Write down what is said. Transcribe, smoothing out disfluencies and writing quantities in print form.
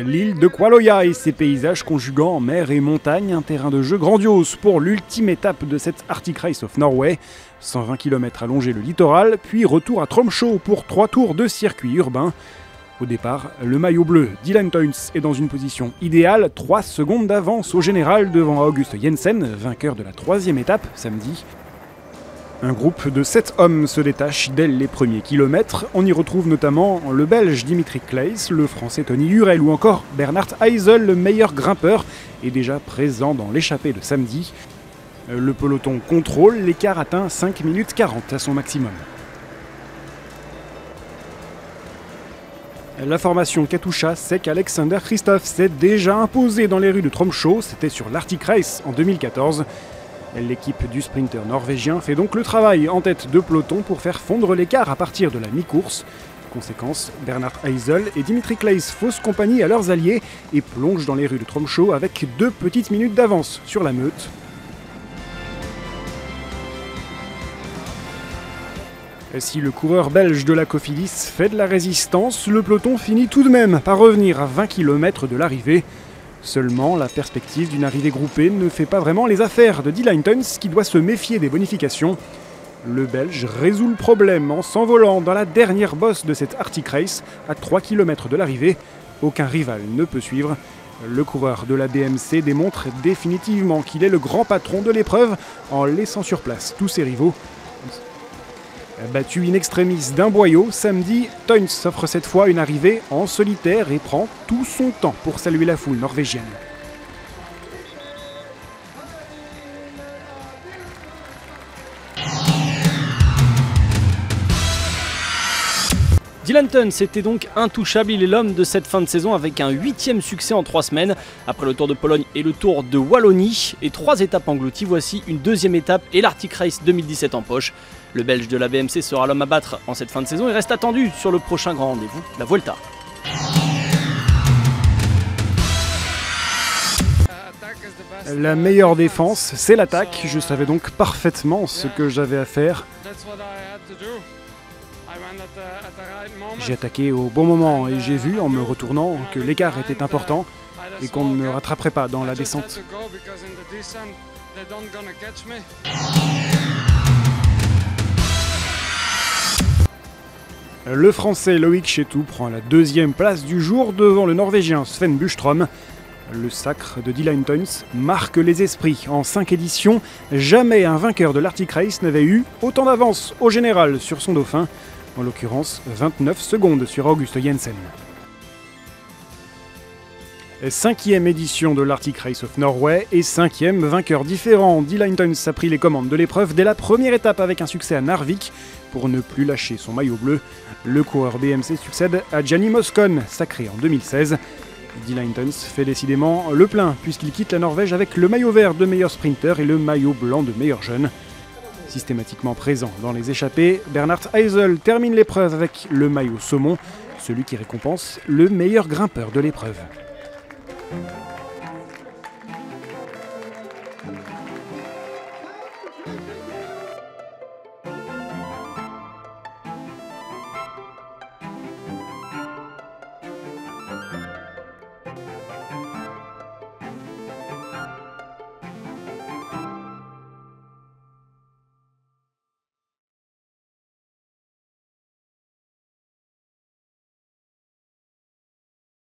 L'île de Kwaloya et ses paysages conjuguant mer et montagne, un terrain de jeu grandiose pour l'ultime étape de cette Arctic Race of Norway. 120 km à longer le littoral, puis retour à Tromsø pour 3 tours de circuit urbain. Au départ, le maillot bleu, Dylan Teuns, est dans une position idéale, 3 secondes d'avance au général devant August Jensen, vainqueur de la 3e étape samedi. Un groupe de 7 hommes se détache dès les premiers kilomètres. On y retrouve notamment le Belge Dimitri Claeys, le Français Tony Hurel ou encore Bernhard Eisel, le meilleur grimpeur, est déjà présent dans l'échappée de samedi. Le peloton contrôle, l'écart atteint 5 minutes 40 à son maximum. La formation Katusha sait qu'Alexander Kristoff s'est déjà imposé dans les rues de Tromsø, c'était sur l'Arctic Race en 2014. L'équipe du sprinter norvégien fait donc le travail en tête de peloton pour faire fondre l'écart à partir de la mi-course. Conséquence, Bernhard Eisel et Dimitri Claeys faussent compagnie à leurs alliés et plongent dans les rues de Tromsø avec 2 petites minutes d'avance sur la meute. Si le coureur belge de la Cofidis fait de la résistance, le peloton finit tout de même par revenir à 20 km de l'arrivée. Seulement, la perspective d'une arrivée groupée ne fait pas vraiment les affaires de Dylan Teuns qui doit se méfier des bonifications. Le Belge résout le problème en s'envolant dans la dernière bosse de cette Arctic Race à 3 km de l'arrivée. Aucun rival ne peut suivre. Le coureur de la BMC démontre définitivement qu'il est le grand patron de l'épreuve en laissant sur place tous ses rivaux. Battu in extremis d'un boyau, samedi, Teuns s'offre cette fois une arrivée en solitaire et prend tout son temps pour saluer la foule norvégienne. Dylan Teuns était donc intouchable, il est l'homme de cette fin de saison avec un 8e succès en 3 semaines. Après le Tour de Pologne et le Tour de Wallonie et 3 étapes englouties, voici une 2e étape et l'Arctic Race 2017 en poche. Le Belge de la BMC sera l'homme à battre en cette fin de saison et reste attendu sur le prochain grand rendez-vous, la Vuelta. La meilleure défense, c'est l'attaque. Je savais donc parfaitement ce que j'avais à faire. J'ai attaqué au bon moment et j'ai vu en me retournant que l'écart était important et qu'on ne me rattraperait pas dans la descente. Le Français Loïc Chetou prend la 2e place du jour devant le Norvégien Sven Bustrom. Le sacre de Dylan Teuns marque les esprits. En 5 éditions, jamais un vainqueur de l'Arctic Race n'avait eu autant d'avance au général sur son dauphin. En l'occurrence, 29 secondes sur August Jensen. 5e édition de l'Arctic Race of Norway et 5e vainqueur différent. Dylan Teuns a pris les commandes de l'épreuve dès la première étape avec un succès à Narvik pour ne plus lâcher son maillot bleu. Le coureur BMC succède à Gianni Moscon, sacré en 2016. Dylan Teuns fait décidément le plein puisqu'il quitte la Norvège avec le maillot vert de meilleur sprinter et le maillot blanc de meilleur jeune. Systématiquement présent dans les échappées, Bernhard Eisel termine l'épreuve avec le maillot saumon, celui qui récompense le meilleur grimpeur de l'épreuve.